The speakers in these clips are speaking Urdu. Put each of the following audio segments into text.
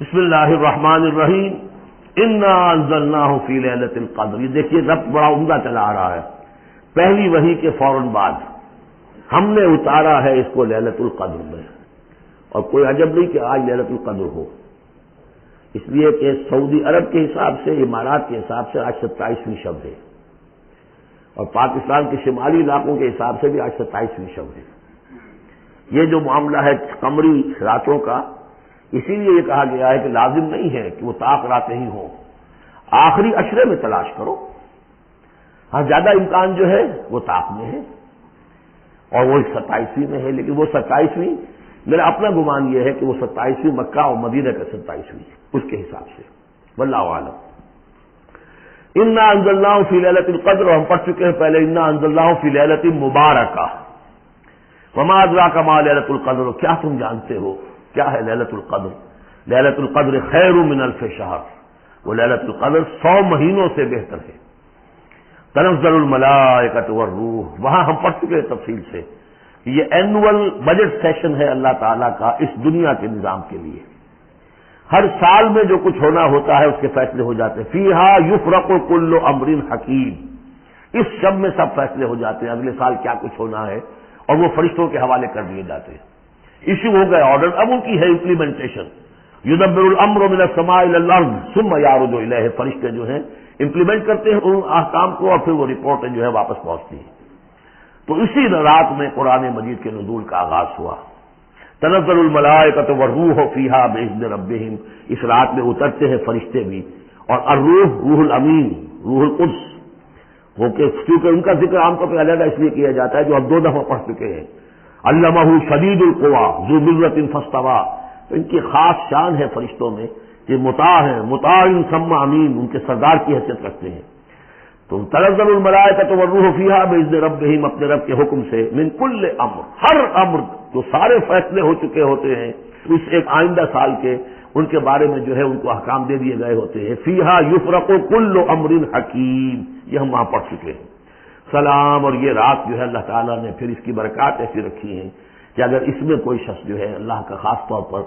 بسم اللہ الرحمن الرحیم انا انزلناہ فی لیلۃ القدر. یہ دیکھیے رب بڑا عمدہ چلا آ رہا ہے. پہلی وحی کے فوراً بعد ہم نے اتارا ہے اس کو لیلۃ القدر میں. اور کوئی عجب نہیں کہ آج لیلۃ القدر ہو، اس لیے کہ سعودی عرب کے حساب سے، امارات کے حساب سے آج 27ویں شب ہے، اور پاکستان کے شمالی علاقوں کے حساب سے بھی آج 27ویں شب ہے. یہ جو معاملہ ہے قمری راتوں کا، اسی لیے یہ کہا گیا ہے کہ لازم نہیں ہے کہ وہ طاق راتیں ہی ہوں، آخری عشرے میں تلاش کرو. ہاں زیادہ امکان جو ہے وہ طاق میں ہے اور وہ 27ویں میں ہے، لیکن وہ 27ویں میرا اپنا گمان یہ ہے کہ وہ 27ویں مکہ اور مدینہ کا 27ویں اس کے حساب سے. واللہ اعلم. انا انزلناہ فی لیلۃ القدر، اور ہم پڑھ چکے ہیں پہلے انا انزلناہ فی لیلۃ مبارکہ. وما ادراک ما لیلۃ القدر، کیا تم جانتے ہو کیا ہے لیلۃ القدر؟ لیلۃ القدر خیر من الف شہر، وہ لیلۃ القدر 100 مہینوں سے بہتر ہے. تنزل الملائکۃ والروح، وہاں ہم پڑھ چکے ہیں تفصیل سے کہ یہ اینول بجٹ سیشن ہے اللہ تعالیٰ کا اس دنیا کے نظام کے لیے. ہر سال میں جو کچھ ہونا ہوتا ہے اس کے فیصلے ہو جاتے ہیں. فیہا یفرق کل امر حکیم، اس شب میں سب فیصلے ہو جاتے ہیں اگلے سال کیا کچھ ہونا ہے، اور وہ فرشتوں کے حوالے کر دیے جاتے ہیں. ایشو ہو گئے آرڈر، اب ان کی ہے امپلیمنٹیشن. یدبر الامر من السماء الى الارض ثم یعرج الیہ، فرشتے جو ہیں امپلیمنٹ کرتے ہیں ان احکام کو، اور پھر وہ رپورٹیں جو ہے واپس پہنچتی ہیں. تو اسی رات میں قرآن مجید کے نزول کا آغاز ہوا. تنزل الملائکۃ والروح فیہا باذن ربہم، اس رات میں اترتے ہیں فرشتے بھی، اور الروح روح الامین، روح القدس، وہ کہ کیونکہ ان کا ذکر عام طور پہ علیحدہ اس لیے کیا جاتا ہے جو ہم 2 دفعہ پڑھ چکے ہیں. علمہ شدید القویٰ ذو مرۃ فاستویٰ، تو ان کی خاص شان ہے فرشتوں میں کہ مطاع ہیں، مطاع ثم امین، ان کے سردار کی حیثیت رکھتے ہیں. تو تنزل الملائکۃ والروح فیہا باذن ربہم، اپنے رب کے حکم سے، من کل امر، ہر امر، جو سارے فیصلے ہو چکے ہوتے ہیں اس ایک آئندہ سال کے، ان کے بارے میں جو ہے ان کو احکام دے دیے گئے ہوتے ہیں. فیہا یفرق کل امر حکیم، یہ ہم وہاں پڑھ چکے ہیں. سلام، اور یہ رات جو ہے اللہ تعالیٰ نے پھر اس کی برکات ایسی رکھی ہیں کہ اگر اس میں کوئی شخص جو ہے اللہ کا خاص طور پر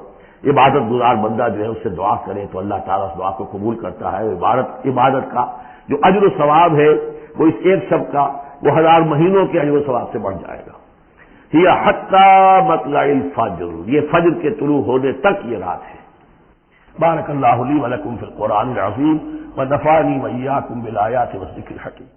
عبادت گزار بندہ جو ہے اس سے دعا کرے تو اللہ تعالیٰ اس دعا کو قبول کرتا ہے. عبادت کا جو اجر و ثواب ہے وہ اس ایک شب کا وہ 1000 مہینوں کے اجر و ثواب سے بڑھ جائے گا. یہ حتی مطلع الفجر، یہ فجر کے طلوع ہونے تک یہ رات ہے. بارک اللہ لی ولکم فی القرآن العظیم ونفعنی وإیاکم بالآیات والذکر الحکیم.